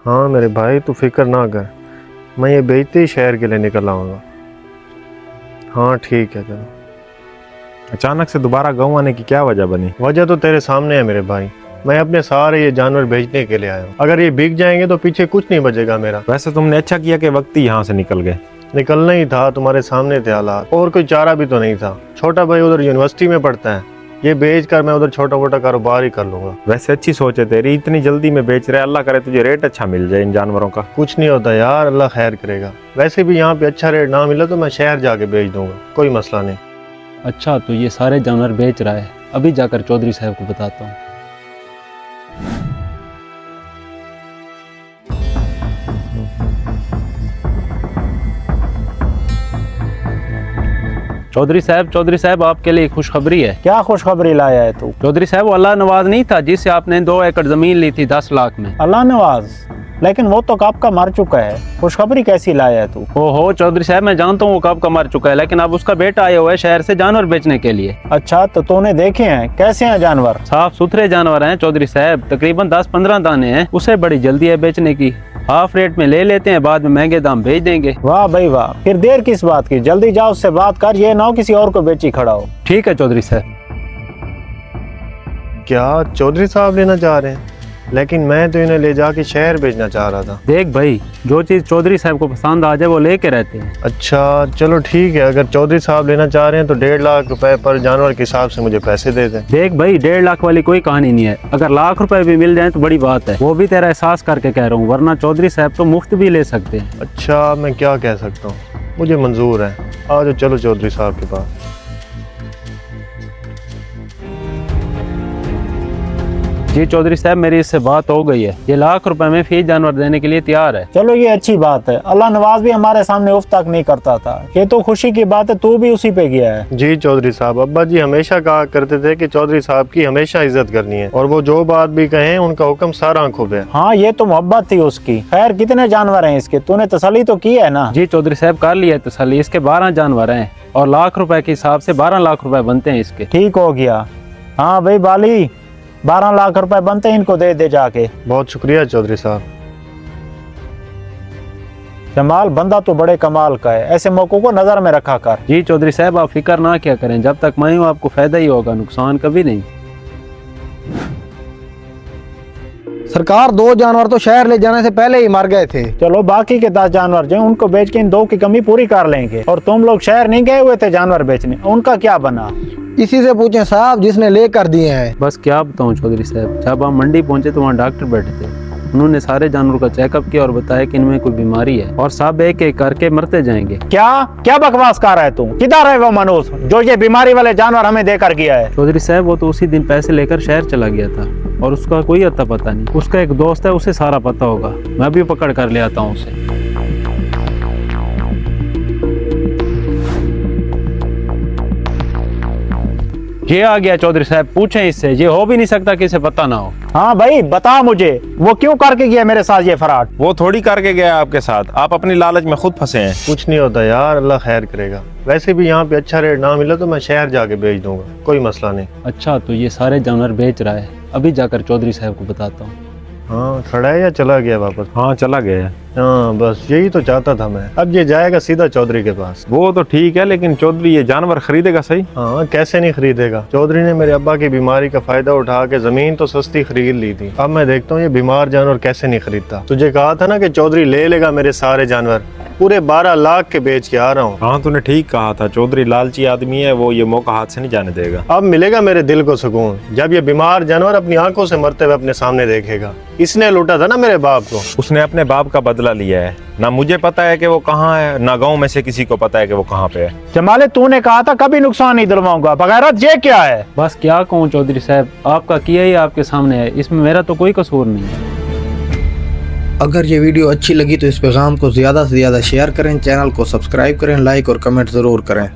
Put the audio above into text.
हाँ मेरे भाई, तू फिक्र ना कर, मैं ये बेचते ही शहर के लिए निकल आऊँगा। हाँ ठीक है चलो। अचानक से दोबारा गाँव आने की क्या वजह बनी? वजह तो तेरे सामने है मेरे भाई, मैं अपने सारे ये जानवर बेचने के लिए आया हूँ। अगर ये बिक जाएंगे तो पीछे कुछ नहीं बचेगा मेरा। वैसे तुमने अच्छा किया कि वक्त ही यहाँ से निकल गए। निकलना ही था, तुम्हारे सामने थे हालात, और कोई चारा भी तो नहीं था। छोटा भाई उधर यूनिवर्सिटी में पढ़ता है, ये बेच कर मैं उधर छोटा मोटा कारोबार ही कर लूंगा। वैसे अच्छी सोच है तेरी, इतनी जल्दी में बेच रहे, अल्लाह करे तुझे रेट अच्छा मिल जाए इन जानवरों का। कुछ नहीं होता यार, अल्लाह खैर करेगा। वैसे भी यहाँ पे अच्छा रेट ना मिला तो मैं शहर जाके बेच दूंगा, कोई मसला नहीं। अच्छा तो ये सारे जानवर बेच रहा है, अभी जाकर चौधरी साहब को बताता हूँ। चौधरी साहब आपके लिए खुशखबरी है। क्या खुशखबरी लाया है तू? चौधरी साहब वो अल्लाह नवाज नहीं था जिससे आपने 2 एकड़ जमीन ली थी 10 लाख में? अल्लाह नवाज, लेकिन वो तो कब का मर चुका है, खुशखबरी कैसी लाया है तू? ओहो चौधरी साहब मैं जानता हूँ वो कब का मर चुका है, लेकिन अब उसका बेटा आया हुआ है शहर से जानवर बेचने के लिए। अच्छा तो तूने देखे हैं, कैसे हैं जानवर? साफ सुथरे जानवर हैं चौधरी साहब, तकरीबन 10-15 दाने हैं। उसे बड़ी जल्दी है बेचने की, हाफ रेट में ले लेते हैं, बाद में महंगे दाम बेच देंगे। वाह भाई वाह, फिर देर किस बात की, जल्दी जाओ उससे बात कर, ये ना हो किसी और को बेची खड़ा हो। ठीक है चौधरी साहब। क्या चौधरी साहब लेना चाह रहे हैं? लेकिन मैं तो इन्हें ले जाके शहर भेजना चाह रहा था। देख भाई, जो चीज चौधरी साहब को पसंद आ जाए वो लेके रहते हैं। अच्छा चलो ठीक है, अगर चौधरी साहब लेना चाह रहे हैं तो 1.5 लाख रुपए पर जानवर के हिसाब से मुझे पैसे दे दें। देख भाई 1.5 लाख वाली कोई कहानी नहीं है, अगर लाख रुपए भी मिल जाए तो बड़ी बात है, वो भी तेरा एहसास करके कह रहा हूँ, वरना चौधरी साहब तो मुफ्त भी ले सकते हैं। अच्छा मैं क्या कह सकता हूँ, मुझे मंजूर है, आ जाओ चलो चौधरी साहब के पास। जी चौधरी साहब मेरी इससे बात हो गई है, ये लाख रुपए में फी जानवर देने के लिए तैयार है। चलो ये अच्छी बात है, अल्लाह नवाज भी हमारे सामने उफ तक नहीं करता था, ये तो खुशी की बात है, तू भी उसी पे गया है। जी चौधरी साहब, अब्बा जी हमेशा कहा करते थे कि चौधरी साहब की हमेशा इज्जत करनी है, और वो जो बात भी कहें उनका हुक्म सारा आंखों पे। हाँ ये तो मोहब्बत थी उसकी। खैर कितने जानवर हैं इसके, तूने तसल्ली तो की है ना? जी चौधरी साहब कर लिया तसल्ली, इसके 12 जानवर हैं और लाख रुपए के हिसाब से 12 लाख रुपए बनते हैं इसके। ठीक हो गया। हाँ भाई बाली, 12 लाख रुपए बनते हैं, इनको दे दे जाके। बहुत शुक्रिया चौधरी साहब। जमाल बंदा तो बड़े कमाल का है, ऐसे मौकों को नजर में रखा कर। जी चौधरी साहब आप फिक्र ना क्या करें, जब तक मैं हूँ आपको फायदा ही होगा, नुकसान कभी नहीं। सरकार 2 जानवर तो शहर ले जाने से पहले ही मर गए थे। चलो बाकी के 10 जानवर जो हैं, उनको बेच के इन 2 की कमी पूरी कर लेंगे। और तुम लोग शहर नहीं गए हुए थे जानवर बेचने, उनका क्या बना? इसी से पूछें साहब जिसने लेकर दिए हैं। बस क्या बताऊँ चौधरी साहब, जब आप मंडी पहुंचे तो वहाँ डॉक्टर बैठे थे, उन्होंने सारे जानवरों का चेकअप किया और बताया कि इनमें कोई बीमारी है और सब एक एक करके मरते जाएंगे। क्या क्या बकवास कर रहा है तू? किधर है वो मनुष्य जो ये बीमारी वाले जानवर हमें देकर गया है? चौधरी साहब वो तो उसी दिन पैसे लेकर शहर चला गया था और उसका कोई अता पता नहीं, उसका एक दोस्त है उसे सारा पता होगा, मैं भी पकड़ कर ले आता हूँ उसे। ये आ गया चौधरी साहब, पूछें इससे, ये हो भी नहीं सकता कि इसे पता ना हो। हाँ भाई बता मुझे, वो क्यों करके गया मेरे साथ ये फराड? वो थोड़ी करके गया आपके साथ, आप अपनी लालच में खुद फंसे हैं। कुछ नहीं होता यार, अल्लाह खैर करेगा। वैसे भी यहाँ पे अच्छा रेट ना मिला तो मैं शहर जाके बेच दूंगा, कोई मसला नहीं। अच्छा तो ये सारे जानवर बेच रहा है, अभी जाकर चौधरी साहब को बताता हूँ। हाँ खड़ा है या चला गया वापस? हाँ चला गया। हाँ बस यही तो चाहता था मैं, अब ये जाएगा सीधा चौधरी के पास। वो तो ठीक है, लेकिन चौधरी ये जानवर खरीदेगा सही? हाँ कैसे नहीं खरीदेगा, चौधरी ने मेरे अब्बा की बीमारी का फायदा उठा के जमीन तो सस्ती खरीद ली थी, अब मैं देखता हूँ ये बीमार जानवर कैसे नहीं खरीदता। तुझे कहा था ना कि चौधरी ले लेगा मेरे सारे जानवर, पूरे 12 लाख के बेच के आ रहा हूँ। हाँ तूने ठीक कहा था, चौधरी लालची आदमी है, वो ये मौका हाथ से नहीं जाने देगा। अब मिलेगा मेरे दिल को सुकून जब ये बीमार जानवर अपनी आंखों से मरते हुए अपने सामने देखेगा। इसने लूटा था ना मेरे बाप को, उसने अपने बाप का बदला लिया है, ना मुझे पता है कि वो कहाँ है, ना गांव में से किसी को पता है कि वो कहाँ पे है। जमाले तूने कहा था कभी नुकसान नहीं दिलवाऊंगा, बगैरत ये क्या है? बस क्या कहूँ चौधरी साहब, आपका किया ही आपके सामने है, इसमें मेरा तो कोई कसूर नहीं है। अगर ये वीडियो अच्छी लगी तो इस पैगाम को ज़्यादा से ज़्यादा शेयर करें, चैनल को सब्सक्राइब करें, लाइक और कमेंट ज़रूर करें।